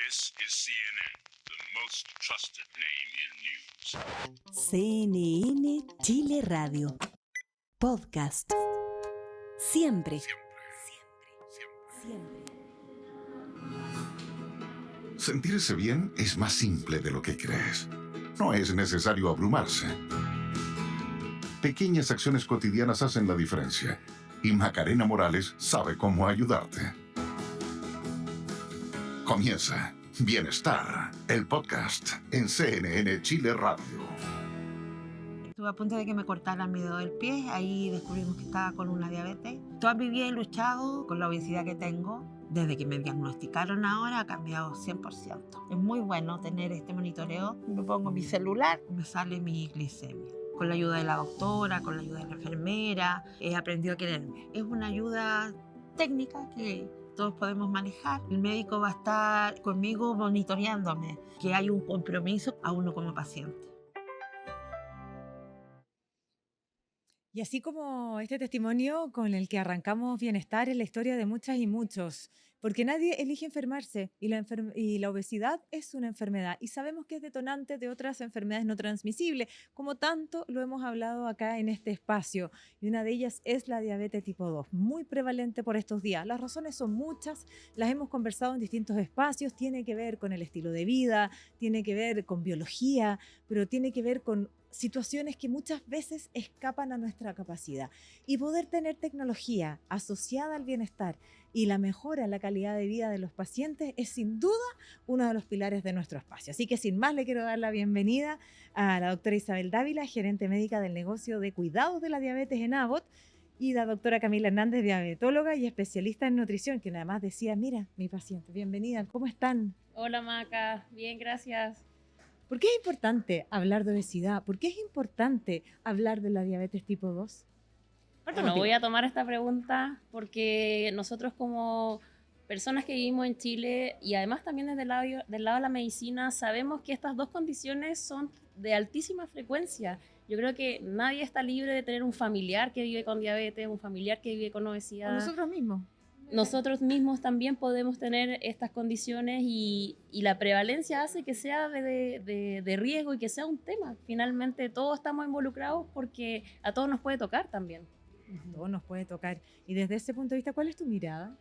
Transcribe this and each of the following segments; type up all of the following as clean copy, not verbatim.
This is CNN, the most trusted name in news. CNN Chile Radio. Podcast. Siempre. Siempre. Sentirse bien es más simple de lo que crees. No es necesario abrumarse. Pequeñas acciones cotidianas hacen la diferencia. Y Macarena Morales sabe cómo ayudarte. Comienza Bienestar, el podcast en CNN Chile Radio. Estuve a punto de que me cortaran mi dedo del pie, ahí descubrimos que estaba con una diabetes. Toda mi vida he luchado con la obesidad que tengo. Desde que me diagnosticaron ahora ha cambiado 100%. Es muy bueno tener este monitoreo. Me pongo mi celular, me sale mi glicemia. Con la ayuda de la doctora, con la ayuda de la enfermera, he aprendido a quererme. Es una ayuda técnica que todos podemos manejar. El médico va a estar conmigo monitoreándome, que hay un compromiso a uno como paciente. Y así como este testimonio con el que arrancamos Bienestar es la historia de muchas y muchos, porque nadie elige enfermarse y la obesidad es una enfermedad y sabemos que es detonante de otras enfermedades no transmisibles, como tanto lo hemos hablado acá en este espacio, y una de ellas es la diabetes tipo 2, muy prevalente por estos días. Las razones son muchas, las hemos conversado en distintos espacios, tiene que ver con el estilo de vida, tiene que ver con biología, pero tiene que ver con situaciones que muchas veces escapan a nuestra capacidad. Y poder tener tecnología asociada al bienestar y la mejora en la calidad de vida de los pacientes es sin duda uno de los pilares de nuestro espacio. Así que sin más le quiero dar la bienvenida a la doctora Isabel Dávila, gerente médica del negocio de cuidados de la diabetes en Abbott, y la doctora Camila Hernández, diabetóloga y especialista en nutrición, que además decía, mira, mi paciente, bienvenida, ¿cómo están? Hola Maca, bien, gracias. ¿Por qué es importante hablar de obesidad? ¿Por qué es importante hablar de la diabetes tipo 2? Bueno, voy a tomar esta pregunta porque nosotros como personas que vivimos en Chile y además también desde del lado de la medicina sabemos que estas dos condiciones son de altísima frecuencia. Yo creo que nadie está libre de tener un familiar que vive con diabetes, un familiar que vive con obesidad. ¿O nosotros mismos? Nosotros mismos también podemos tener estas condiciones y la prevalencia hace que sea de riesgo y que sea un tema. Finalmente todos estamos involucrados porque a todos nos puede tocar también. Todo nos puede tocar. Y desde ese punto de vista, ¿cuál es tu mirada?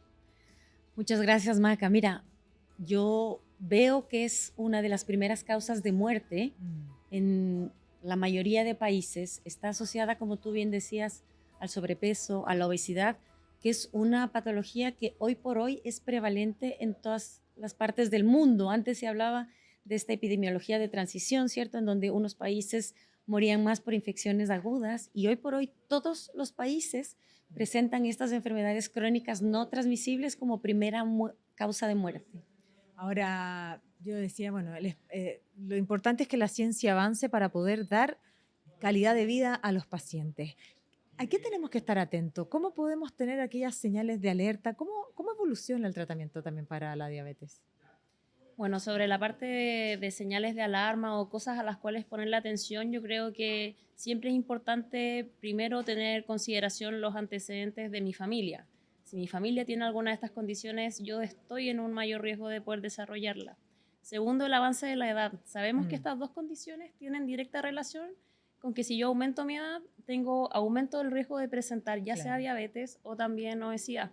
Muchas gracias, Maca. Mira, yo veo que es una de las primeras causas de muerte en la mayoría de países. Está asociada, como tú bien decías, al sobrepeso, a la obesidad, que es una patología que hoy por hoy es prevalente en todas las partes del mundo. Antes se hablaba de esta epidemiología de transición, ¿cierto?, en donde unos países morían más por infecciones agudas, y hoy por hoy todos los países presentan estas enfermedades crónicas no transmisibles como primera causa de muerte. Ahora, yo decía, bueno, lo importante es que la ciencia avance para poder dar calidad de vida a los pacientes. ¿A qué tenemos que estar atentos? ¿Cómo podemos tener aquellas señales de alerta? ¿Cómo evoluciona el tratamiento también para la diabetes? Bueno, sobre la parte de señales de alarma o cosas a las cuales poner la atención, yo creo que siempre es importante primero tener en consideración los antecedentes de mi familia. Si mi familia tiene alguna de estas condiciones, yo estoy en un mayor riesgo de poder desarrollarla. Segundo, el avance de la edad. Sabemos que estas dos condiciones tienen directa relación con que si yo aumento mi edad, tengo aumento del riesgo de presentar ya sea diabetes o también obesidad.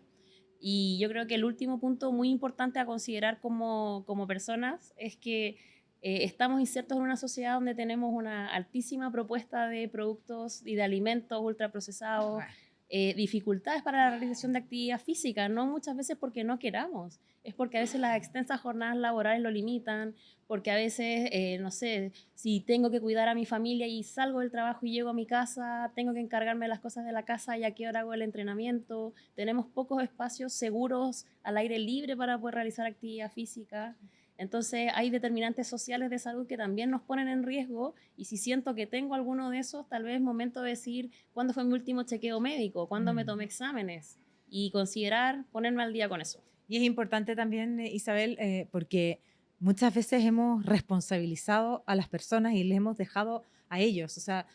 Y yo creo que el último punto muy importante a considerar como personas es que estamos insertos en una sociedad donde tenemos una altísima propuesta de productos y de alimentos ultraprocesados, dificultades para la realización de actividad física, no muchas veces porque no queramos, es porque a veces las extensas jornadas laborales lo limitan, porque a veces, no sé, si tengo que cuidar a mi familia y salgo del trabajo y llego a mi casa, tengo que encargarme de las cosas de la casa y a qué hora hago el entrenamiento, tenemos pocos espacios seguros al aire libre para poder realizar actividad física. Entonces hay determinantes sociales de salud que también nos ponen en riesgo, y si siento que tengo alguno de esos, tal vez es momento de decir cuándo fue mi último chequeo médico, cuándo me tomé exámenes, y considerar ponerme al día con eso. Y es importante también, Isabel, porque muchas veces hemos responsabilizado a las personas y les hemos dejado a ellos. O sea,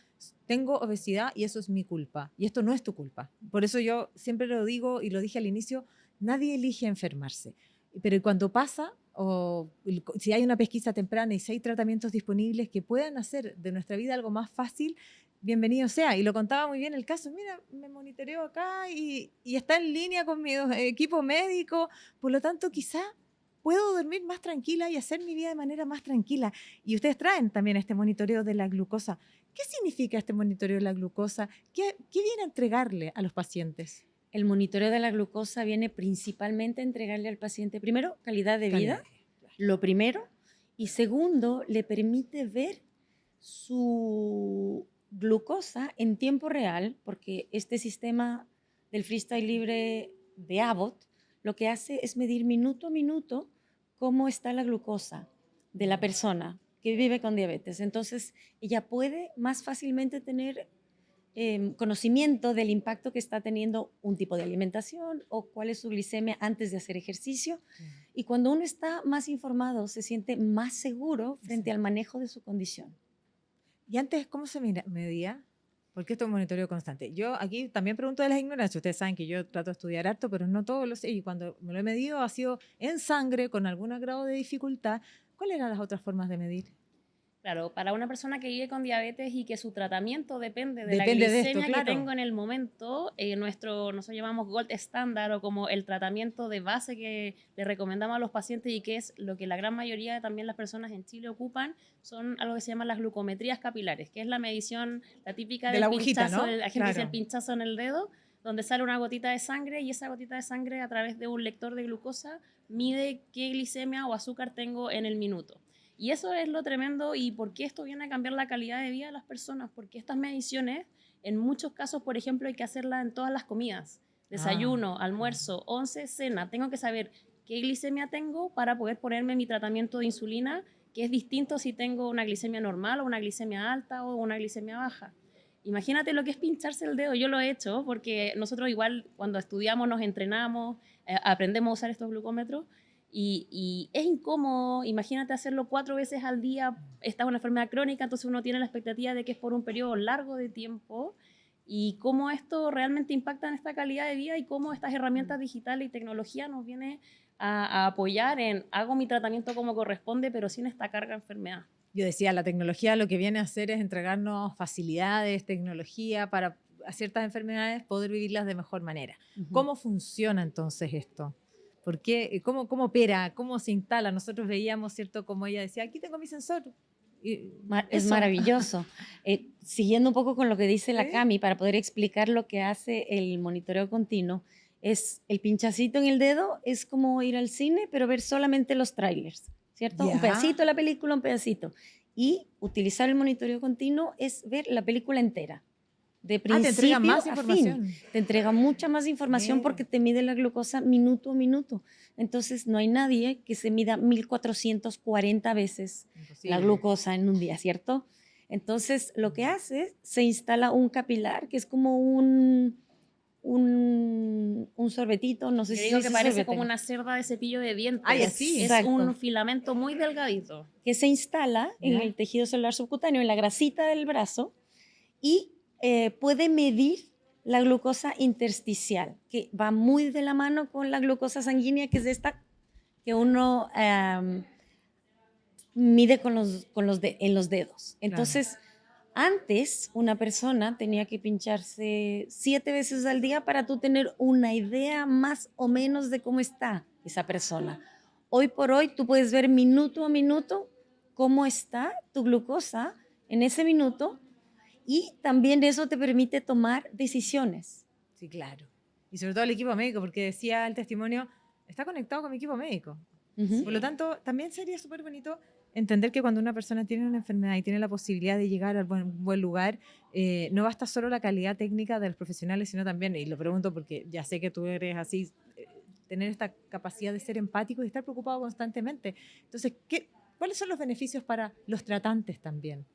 tengo obesidad y eso es mi culpa. Y esto no es tu culpa. Por eso yo siempre lo digo y lo dije al inicio, nadie elige enfermarse. Pero cuando pasa, o si hay una pesquisa temprana y si hay tratamientos disponibles que puedan hacer de nuestra vida algo más fácil, bienvenido sea. Y lo contaba muy bien el caso. Mira, me monitoreo acá y está en línea con mi equipo médico. Por lo tanto, quizá puedo dormir más tranquila y hacer mi vida de manera más tranquila. Y ustedes traen también este monitoreo de la glucosa. ¿Qué significa este monitoreo de la glucosa? ¿Qué viene a entregarle a los pacientes? El monitoreo de la glucosa viene principalmente a entregarle al paciente, primero, calidad de vida, lo primero, y segundo, le permite ver su glucosa en tiempo real, porque este sistema del freestyle libre de Abbott lo que hace es medir minuto a minuto cómo está la glucosa de la persona que vive con diabetes. Entonces, ella puede más fácilmente tener conocimiento del impacto que está teniendo un tipo de alimentación o cuál es su glicemia antes de hacer ejercicio. Y cuando uno está más informado, se siente más seguro frente al manejo de su condición. ¿Y antes cómo se medía? Porque esto es un monitoreo constante. Yo aquí también pregunto de las ignorancias. Ustedes saben que yo trato de estudiar harto, pero no todos lo sé. Y cuando me lo he medido ha sido en sangre, con algún grado de dificultad. ¿Cuáles eran las otras formas de medir? Claro, para una persona que vive con diabetes y que su tratamiento depende de la Depende de glicemia esto, claro. que tengo en el momento, nosotros llamamos Gold Standard o como el tratamiento de base que le recomendamos a los pacientes y que es lo que la gran mayoría de también las personas en Chile ocupan, son algo que se llama las glucometrías capilares, que es la medición, la típica De del la agujita, pinchazo, ¿no? la gente dice Claro. el pinchazo en el dedo, donde sale una gotita de sangre y esa gotita de sangre a través de un lector de glucosa mide qué glicemia o azúcar tengo en el minuto. Y eso es lo tremendo y por qué esto viene a cambiar la calidad de vida de las personas, porque estas mediciones, en muchos casos, por ejemplo, hay que hacerlas en todas las comidas, desayuno, almuerzo, once, cena. Tengo que saber qué glicemia tengo para poder ponerme mi tratamiento de insulina, que es distinto si tengo una glicemia normal o una glicemia alta o una glicemia baja. Imagínate lo que es pincharse el dedo. Yo lo he hecho porque nosotros igual cuando estudiamos, nos entrenamos, aprendemos a usar estos glucómetros. Y es incómodo, imagínate hacerlo 4 veces al día, esta es una enfermedad crónica, entonces uno tiene la expectativa de que es por un periodo largo de tiempo y cómo esto realmente impacta en esta calidad de vida y cómo estas herramientas digitales y tecnología nos viene a apoyar en hago mi tratamiento como corresponde, pero sin esta carga de enfermedad. Yo decía, la tecnología lo que viene a hacer es entregarnos facilidades, tecnología para a ciertas enfermedades poder vivirlas de mejor manera. ¿Cómo funciona entonces esto? ¿Por qué? ¿Cómo opera? ¿Cómo se instala? Nosotros veíamos, ¿cierto? Como ella decía, aquí tengo mi sensor. Es maravilloso. Siguiendo un poco con lo que dice la Cami, para poder explicar lo que hace el monitoreo continuo, es el pinchacito en el dedo, es como ir al cine, pero ver solamente los trailers, ¿cierto? Ya. Un pedacito de la película, un pedacito. Y utilizar el monitoreo continuo es ver la película entera. De principio te entrega más a información. fin. Te entrega mucha más información porque te mide la glucosa minuto a minuto. Entonces, no hay nadie que se mida 1440 veces Imposible. la glucosa en un día, ¿cierto? Entonces, lo que hace, se instala un capilar, que es como un sorbetito, no sé Yo si digo se que dice parece sorbete. como una cerda de cepillo de dientes. Ay, así. Es Exacto. un filamento muy delgadito. Que se instala en Ya. el tejido celular subcutáneo, en la grasita del brazo, y puede medir la glucosa intersticial, que va muy de la mano con la glucosa sanguínea, que es esta que uno mide en los dedos. Entonces, antes una persona tenía que pincharse 7 veces al día para tú tener una idea más o menos de cómo está esa persona. Hoy por hoy tú puedes ver minuto a minuto cómo está tu glucosa en ese minuto y también eso te permite tomar decisiones. Sí, claro. Y sobre todo el equipo médico, porque decía el testimonio, está conectado con mi equipo médico. Ujú. Por lo tanto, también sería súper bonito entender que cuando una persona tiene una enfermedad y tiene la posibilidad de llegar al buen lugar, no basta solo la calidad técnica de los profesionales, sino también, y lo pregunto porque ya sé que tú eres así, tener esta capacidad de ser empático y estar preocupado constantemente. Entonces, ¿cuáles son los beneficios para los tratantes también?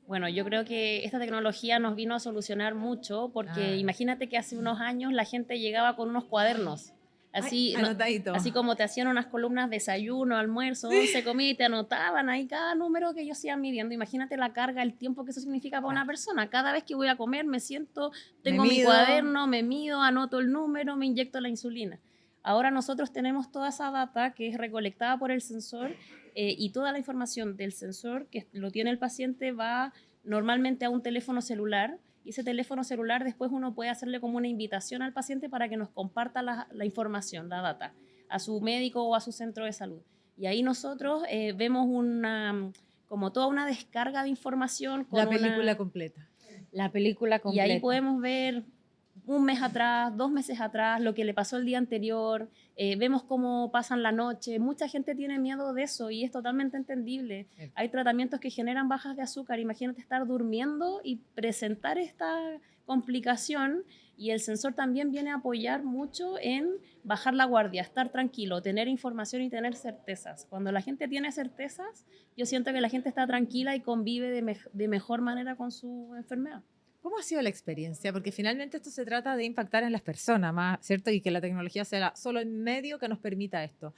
Bueno, yo creo que esta tecnología nos vino a solucionar mucho porque imagínate que hace unos años la gente llegaba con unos cuadernos. Así, anotadito. así como te hacían unas columnas desayuno, almuerzo, once, comida y te anotaban ahí cada número que ellos iban midiendo. Imagínate la carga, el tiempo que eso significa para una persona. Cada vez que voy a comer me siento, tengo mi mido. cuaderno, me mido, anoto el número, me inyecto la insulina. Ahora nosotros tenemos toda esa data que es recolectada por el sensor y toda la información del sensor que lo tiene el paciente va normalmente a un teléfono celular y ese teléfono celular después uno puede hacerle como una invitación al paciente para que nos comparta la información, la data, a su médico o a su centro de salud. Y ahí nosotros vemos como toda una descarga de información. Con La película completa. La película Y completa. ahí podemos ver un mes atrás, 2 meses atrás, lo que le pasó el día anterior, vemos cómo pasan la noche. Mucha gente tiene miedo de eso y es totalmente entendible. Hay tratamientos que generan bajas de azúcar. Imagínate estar durmiendo y presentar esta complicación y el sensor también viene a apoyar mucho en bajar la guardia, estar tranquilo, tener información y tener certezas. Cuando la gente tiene certezas, yo siento que la gente está tranquila y convive de mejor manera con su enfermedad. ¿Cómo ha sido la experiencia? Porque finalmente esto se trata de impactar en las personas, más, ¿cierto? Y que la tecnología sea solo el medio que nos permita esto.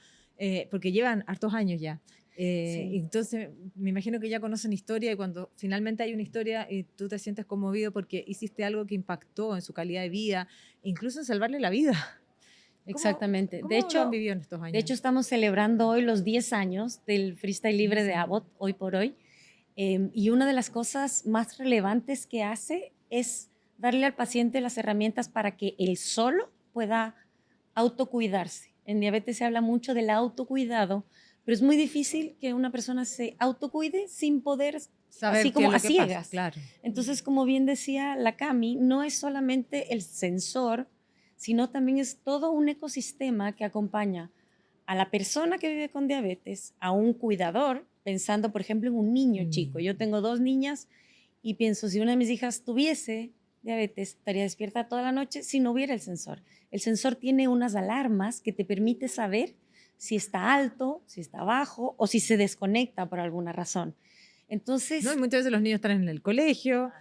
Porque llevan hartos años ya. Sí. Entonces, me imagino que ya conocen historia y cuando finalmente hay una historia y tú te sientes conmovido porque hiciste algo que impactó en su calidad de vida, incluso en salvarle la vida. Exactamente. ¿Cómo De lo han hecho, vivido en estos años? de hecho, estamos celebrando hoy los 10 años del freestyle libre de Abbott, hoy por hoy. Y una de las cosas más relevantes que hace es darle al paciente las herramientas para que él solo pueda autocuidarse. En diabetes se habla mucho del autocuidado, pero es muy difícil que una persona se autocuide sin poder, saber así qué como es lo a que ciegas. pasa, claro. Entonces, como bien decía la Cami, no es solamente el sensor, sino también es todo un ecosistema que acompaña a la persona que vive con diabetes, a un cuidador, pensando, por ejemplo, en un niño chico. Yo tengo 2 niñas y pienso, si una de mis hijas tuviese diabetes, estaría despierta toda la noche si no hubiera el sensor. El sensor tiene unas alarmas que te permite saber si está alto, si está bajo o si se desconecta por alguna razón. Entonces, No, y muchas veces los niños están en el colegio,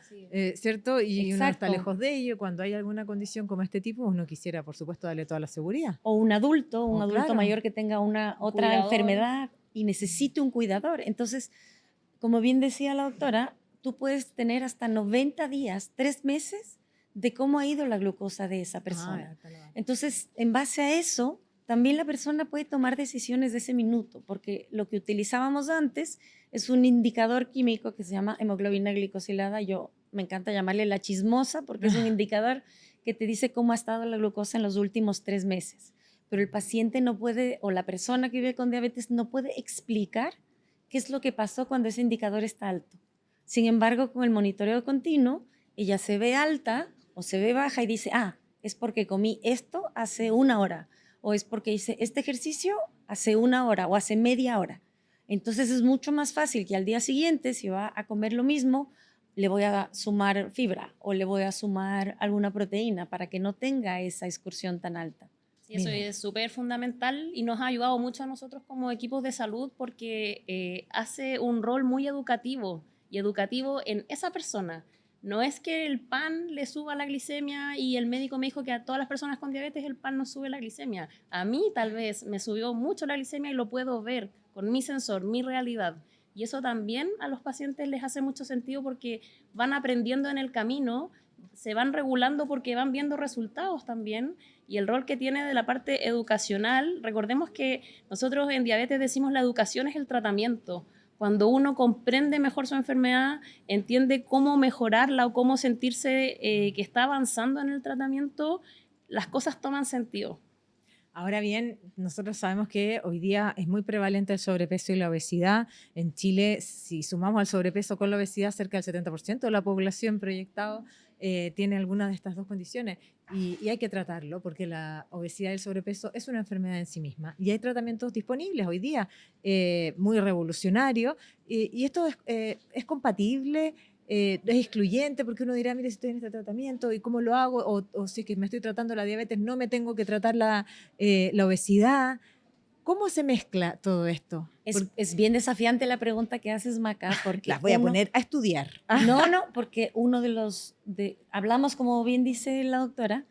¿cierto? Y uno está Exacto. lejos de ello. Cuando hay alguna condición como este tipo, uno quisiera, por supuesto, darle toda la seguridad. o un adulto claro. mayor que tenga otra cuidador. enfermedad y necesite un cuidador. Entonces, como bien decía la doctora, tú puedes tener hasta 90 días, 3 meses de cómo ha ido la glucosa de esa persona. Entonces, en base a eso, también la persona puede tomar decisiones de ese minuto, porque lo que utilizábamos antes es un indicador químico que se llama hemoglobina glicosilada. Me encanta llamarle la chismosa, porque es un indicador que te dice cómo ha estado la glucosa en los últimos 3 meses. Pero el paciente no puede, o la persona que vive con diabetes no puede explicar qué es lo que pasó cuando ese indicador está alto. Sin embargo, con el monitoreo continuo, ella se ve alta o se ve baja y dice, es porque comí esto hace 1 hora, o es porque hice este ejercicio hace 1 hora o hace media hora. Entonces es mucho más fácil que al día siguiente, si va a comer lo mismo, le voy a sumar fibra o le voy a sumar alguna proteína para que no tenga esa excursión tan alta. Sí, eso es súper fundamental y nos ha ayudado mucho a nosotros como equipos de salud porque hace un rol muy educativo y educativo en esa persona. No es que el pan le suba la glicemia y el médico me dijo que a todas las personas con diabetes el pan no sube la glicemia. A mí tal vez me subió mucho la glicemia y lo puedo ver con mi sensor, mi realidad. Y eso también a los pacientes les hace mucho sentido porque van aprendiendo en el camino, se van regulando porque van viendo resultados también. Y el rol que tiene de la parte educacional, recordemos que nosotros en diabetes decimos la educación es el tratamiento. Cuando uno comprende mejor su enfermedad, entiende cómo mejorarla o cómo sentirse que está avanzando en el tratamiento, las cosas toman sentido. Ahora bien, nosotros sabemos que hoy día es muy prevalente el sobrepeso y la obesidad. En Chile, si sumamos al sobrepeso con la obesidad, cerca del 70% de la población proyectado tiene alguna de estas dos condiciones y hay que tratarlo porque la obesidad y el sobrepeso es una enfermedad en sí misma y hay tratamientos disponibles hoy día muy revolucionarios y esto es compatible. Es excluyente porque uno dirá, mire, si estoy en este tratamiento y cómo lo hago, o si que me estoy tratando la diabetes, no me tengo que tratar la obesidad. ¿Cómo se mezcla todo esto? Es bien desafiante la pregunta que haces, Maca, porque las voy a poner a estudiar. No, porque uno de los, hablamos, como bien dice la doctora,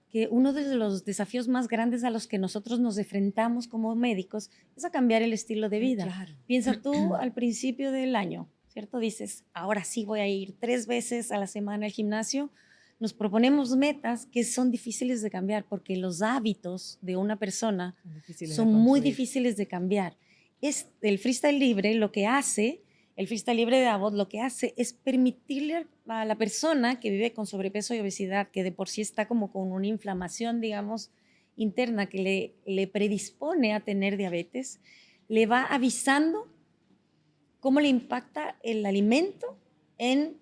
que uno de los desafíos más grandes a los que nosotros nos enfrentamos como médicos es a cambiar el estilo de vida. Claro. Piensa tú al principio del año, ¿cierto? Dices, ahora sí voy a ir 3 veces a la semana al gimnasio. nos proponemos metas que son difíciles de cambiar porque los hábitos de una persona son muy difíciles de cambiar. El freestyle libre lo que hace, el freestyle libre de Abbott lo que hace es permitirle a la persona que vive con sobrepeso y obesidad, que de por sí está como con una inflamación, digamos, interna que le predispone a tener diabetes, le va avisando cómo le impacta el alimento en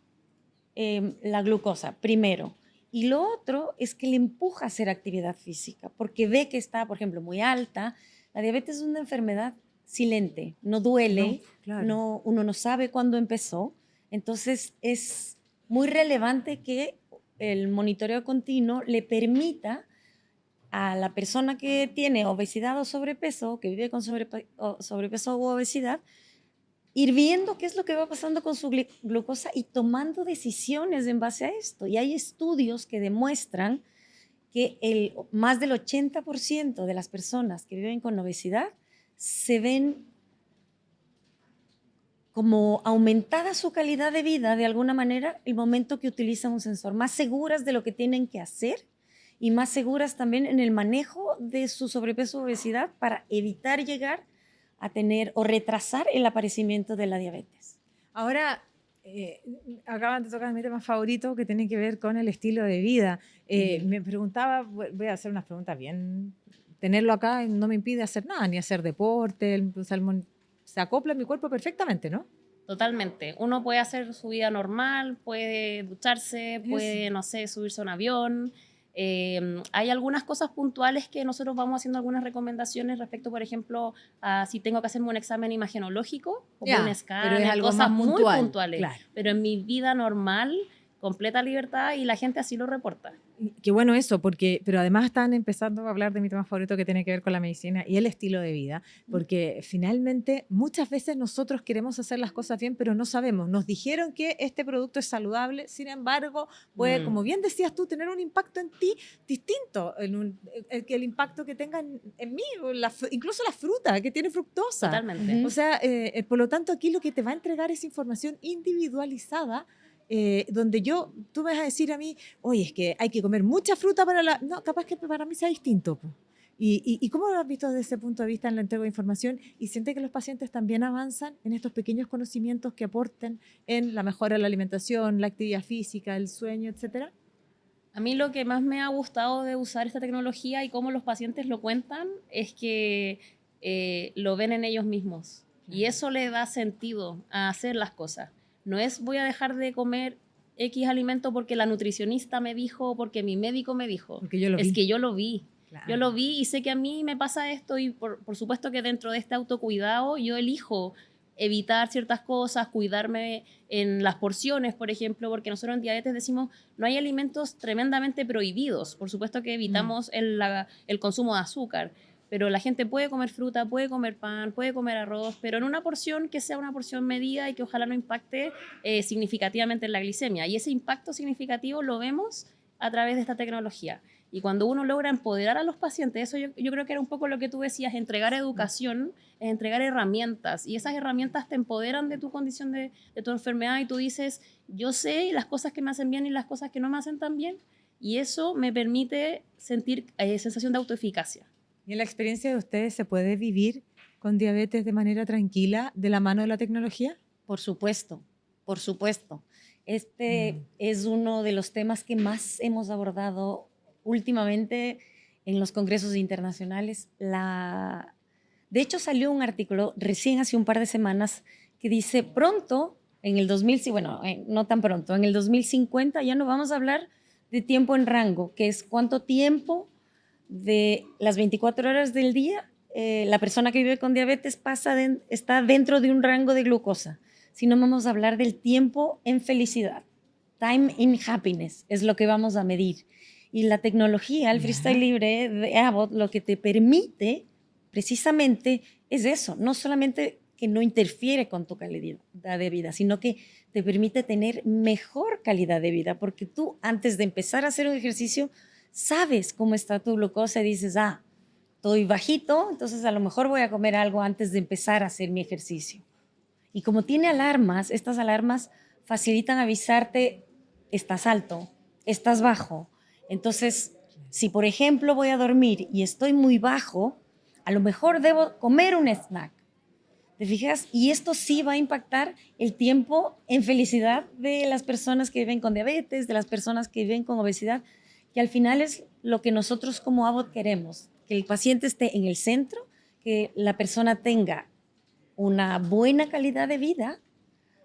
la glucosa, primero. Y lo otro es que le empuja a hacer actividad física, porque ve que está, por ejemplo, muy alta. La diabetes es una enfermedad silente, no duele, claro. uno no sabe cuándo empezó. Entonces es muy relevante que el monitoreo continuo le permita a la persona que tiene obesidad o sobrepeso, que vive con sobrepeso u obesidad, ir viendo qué es lo que va pasando con su glucosa y tomando decisiones en base a esto. Y hay estudios que demuestran que más del 80% de las personas que viven con obesidad se ven como aumentada su calidad de vida de alguna manera el momento que utilizan un sensor, más seguras de lo que tienen que hacer y más seguras también en el manejo de su sobrepeso o obesidad para evitar llegar a tener o retrasar el aparecimiento de la diabetes. Ahora, acaban de tocar mi tema favorito que tiene que ver con el estilo de vida. Me preguntaba, voy a hacer unas preguntas bien, tenerlo acá no me impide hacer nada, ni hacer deporte, se acopla a mi cuerpo perfectamente, ¿no? Totalmente. Uno puede hacer su vida normal, puede ducharse, puede, no sé, subirse a un avión. Hay algunas cosas puntuales que nosotros vamos haciendo algunas recomendaciones respecto, por ejemplo, a si tengo que hacerme un examen imagenológico, como un escáner, pero es algo cosas más muy puntual, puntuales. claro. Pero en mi vida normal, completa libertad y la gente así lo reporta. Qué bueno eso, pero además están empezando a hablar de mi tema favorito que tiene que ver con la medicina y el estilo de vida, porque finalmente muchas veces nosotros queremos hacer las cosas bien, pero no sabemos. Nos dijeron que este producto es saludable, sin embargo, puede, como bien decías tú, tener un impacto en ti distinto que el impacto que tenga en mí, incluso la fruta, que tiene fructosa. Totalmente. O sea, por lo tanto, aquí lo que te va a entregar es información individualizada donde tú me vas a decir a mí, oye, es que hay que comer mucha fruta para la... No, capaz que para mí sea distinto. Po. ¿Y cómo lo has visto desde ese punto de vista en la entrega de información? ¿Y siente que los pacientes también avanzan en estos pequeños conocimientos que aporten en la mejora de la alimentación, la actividad física, el sueño, etcétera? A mí lo que más me ha gustado de usar esta tecnología y cómo los pacientes lo cuentan es que lo ven en ellos mismos. Y eso le da sentido a hacer las cosas. No es voy a dejar de comer X alimento porque la nutricionista me dijo, porque mi médico me dijo. Porque yo lo vi. Es que yo lo vi. Claro. Yo lo vi y sé que a mí me pasa esto y por supuesto que dentro de este autocuidado yo elijo evitar ciertas cosas, cuidarme en las porciones, por ejemplo, porque nosotros en diabetes decimos no hay alimentos tremendamente prohibidos. Por supuesto que evitamos el consumo de azúcar. Pero la gente puede comer fruta, puede comer pan, puede comer arroz, pero en una porción que sea una porción medida y que ojalá no impacte significativamente en la glicemia. Y ese impacto significativo lo vemos a través de esta tecnología. Y cuando uno logra empoderar a los pacientes, eso yo creo que era un poco lo que tú decías, entregar educación, es entregar herramientas. Y esas herramientas te empoderan de tu condición de tu enfermedad y tú dices, yo sé las cosas que me hacen bien y las cosas que no me hacen tan bien. Y eso me permite sentir sensación de autoeficacia. ¿Y en la experiencia de ustedes se puede vivir con diabetes de manera tranquila de la mano de la tecnología? Por supuesto, por supuesto. Este es uno de los temas que más hemos abordado últimamente en los congresos internacionales. De hecho, salió un artículo recién hace un par de semanas que dice pronto, en el 2000, bueno, no tan pronto, en el 2050 ya no vamos a hablar de tiempo en rango, que es cuánto tiempo de las 24 horas del día la persona que vive con diabetes está dentro de un rango de glucosa, sino vamos a hablar del tiempo en felicidad. Time in happiness es lo que vamos a medir. Y la tecnología, el freestyle libre de Abbott, lo que te permite precisamente es eso, no solamente que no interfiere con tu calidad de vida, sino que te permite tener mejor calidad de vida, porque tú antes de empezar a hacer un ejercicio sabes cómo está tu glucosa y dices, estoy bajito, entonces a lo mejor voy a comer algo antes de empezar a hacer mi ejercicio. Y como tiene alarmas, estas alarmas facilitan avisarte, estás alto, estás bajo. Entonces, si por ejemplo voy a dormir y estoy muy bajo, a lo mejor debo comer un snack. ¿Te fijas? Y esto sí va a impactar el tiempo en felicidad de las personas que viven con diabetes, de las personas que viven con obesidad, que al final es lo que nosotros como Abbott queremos, que el paciente esté en el centro, que la persona tenga una buena calidad de vida,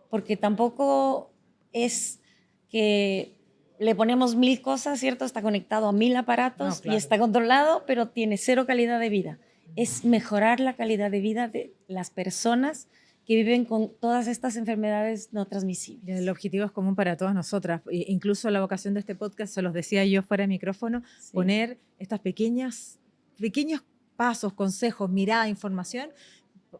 porque tampoco es que le ponemos 1000 cosas, ¿cierto? Está conectado a 1000 aparatos, No, claro. y está controlado, pero tiene 0 calidad de vida. Es mejorar la calidad de vida de las personas que viven con todas estas enfermedades no transmisibles. El objetivo es común para todas nosotras. Incluso la vocación de este podcast, se los decía yo fuera de micrófono, Sí. poner estas pequeños pasos, consejos, mirada, información,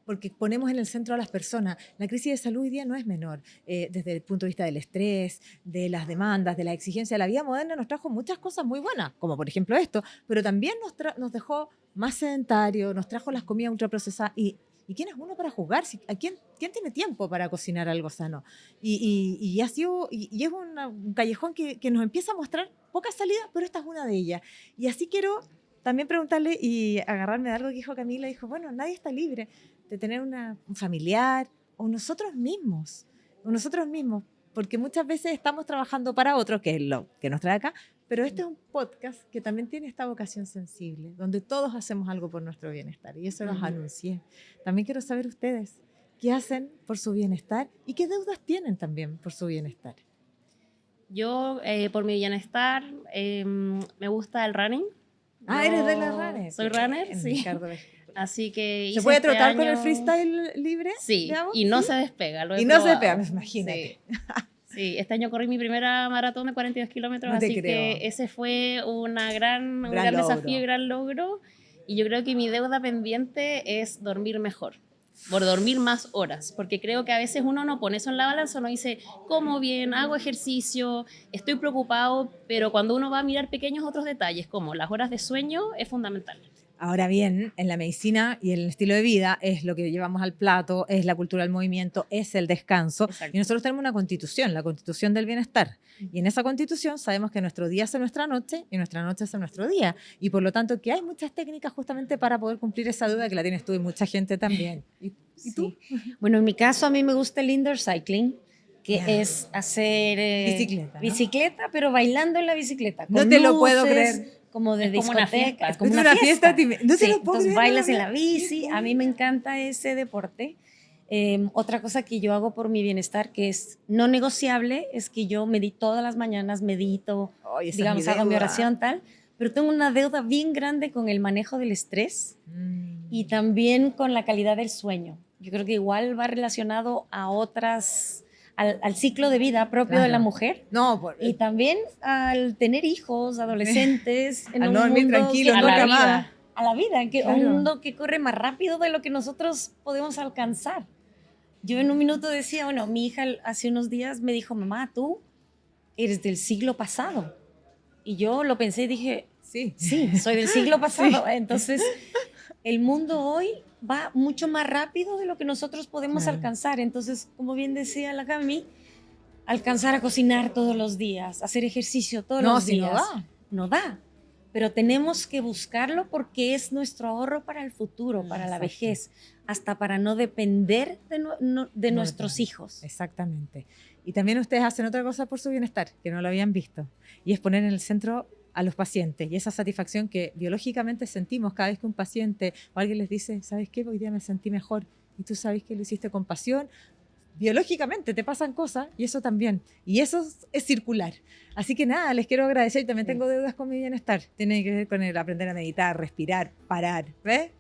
porque ponemos en el centro a las personas. La crisis de salud hoy día no es menor, desde el punto de vista del estrés, de las demandas, de la exigencia. La vida moderna nos trajo muchas cosas muy buenas, como por ejemplo esto, pero también nos dejó más sedentarios, nos trajo las comidas ultraprocesadas. ¿Y quién es uno para juzgar? ¿Quién tiene tiempo para cocinar algo sano? Y ha sido, y es un callejón que nos empieza a mostrar pocas salidas, pero esta es una de ellas. Y así quiero también preguntarle y agarrarme de algo que dijo Camila. Dijo, bueno, nadie está libre de tener un familiar o nosotros mismos, porque muchas veces estamos trabajando para otros, que es lo que nos trae acá, pero este es un podcast que también tiene esta vocación sensible, donde todos hacemos algo por nuestro bienestar, y eso los anuncié. También quiero saber ustedes, ¿qué hacen por su bienestar y qué deudas tienen también por su bienestar? Yo, por mi bienestar, me gusta el running. Eres de Yo las runners. Soy runner, Bien, sí. Ricardo. Así que ¿Se hice puede este trotar con el año- freestyle libre? Sí, digamos? y no ¿Sí? se despega. Lo he Y no se probado. despega, pues, imagínate. Sí. Sí, este año corrí mi primera maratón de 42 kilómetros, No te así creo. que ese fue un gran Gran desafío logro. y gran logro. Y yo creo que mi deuda pendiente es dormir mejor, por dormir más horas, porque creo que a veces uno no pone eso en la balanza, uno dice, como bien, hago ejercicio, estoy preocupado, pero cuando uno va a mirar pequeños otros detalles, como las horas de sueño, es fundamental. Ahora bien, en la medicina y en el estilo de vida es lo que llevamos al plato, es la cultura del movimiento, es el descanso. Exacto. Y nosotros tenemos una constitución, la constitución del bienestar. Y en esa constitución sabemos que nuestro día es nuestra noche y nuestra noche es nuestro día. Y por lo tanto que hay muchas técnicas justamente para poder cumplir esa deuda que la tienes tú y mucha gente también. ¿Y tú? Sí. Bueno, en mi caso a mí me gusta el indoor cycling, que Ya. es hacer Bicicleta, ¿no? bicicleta, pero bailando en la bicicleta. No con te lo puedo luces, creer. Como de Es como una discoteca. fiesta. Es como Es una fiesta. no te Sí, lo puedo entonces creer, bailas no en lo la había bici. visto. A mí me encanta ese deporte. Otra cosa que yo hago por mi bienestar, que es no negociable, es que yo todas las mañanas, medito, Ay, esa es digamos, mi hago mi deuda. oración, tal, pero tengo una deuda bien grande con el manejo del estrés y también con la calidad del sueño. Yo creo que igual va relacionado a otras, al ciclo de vida propio de la Claro. mujer. No, Y también al tener hijos, adolescentes, en al un no dormir mundo tranquilo, que- a no la camada. vida. a la vida, que Claro. un mundo que corre más rápido de lo que nosotros podemos alcanzar. Yo en un minuto decía, bueno, mi hija hace unos días me dijo, mamá, tú eres del siglo pasado. Y yo lo pensé y dije, Sí. sí, soy del siglo pasado. Entonces, el mundo hoy va mucho más rápido de lo que nosotros podemos Claro. alcanzar. Entonces, como bien decía la Cami, alcanzar a cocinar todos los días, hacer ejercicio todos No, los si días. no da. No da. Pero tenemos que buscarlo porque es nuestro ahorro para el futuro, para la Exacto. vejez, hasta para no depender de No nuestros depender. hijos. Exactamente. Y también ustedes hacen otra cosa por su bienestar, que no lo habían visto, y es poner en el centro a los pacientes y esa satisfacción que biológicamente sentimos cada vez que un paciente o alguien les dice, ¿sabes qué? Hoy día me sentí mejor y tú sabes que lo hiciste con pasión. Biológicamente te pasan cosas y eso también. Y eso es circular. Así que nada, les quiero agradecer. Y también Sí. tengo deudas con mi bienestar. Tiene que ver con el aprender a meditar, respirar, parar. ¿Ves?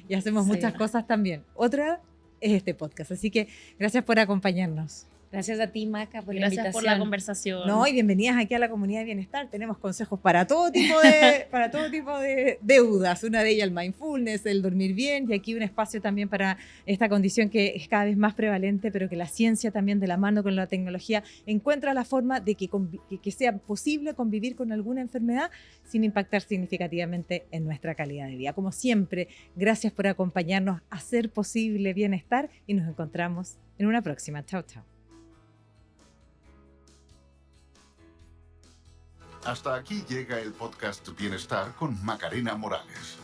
Y hacemos Sí. muchas cosas también. Otra es este podcast. Así que gracias por acompañarnos. Gracias a ti, Maca, por la Gracias invitación. por la conversación. No, y bienvenidas aquí a la comunidad de bienestar. Tenemos consejos para todo tipo de, para todo tipo de deudas. Una de ellas el mindfulness, el dormir bien, y aquí un espacio también para esta condición que es cada vez más prevalente, pero que la ciencia también de la mano con la tecnología encuentra la forma de que sea posible convivir con alguna enfermedad sin impactar significativamente en nuestra calidad de vida. Como siempre, gracias por acompañarnos a hacer posible bienestar y nos encontramos en una próxima. Chao, chao. Hasta aquí llega el podcast Bienestar con Macarena Morales.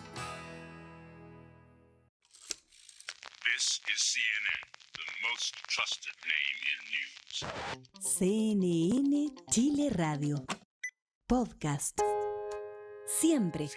This is CNN, the most trusted name in news. CNN Chile Radio. Podcast. Siempre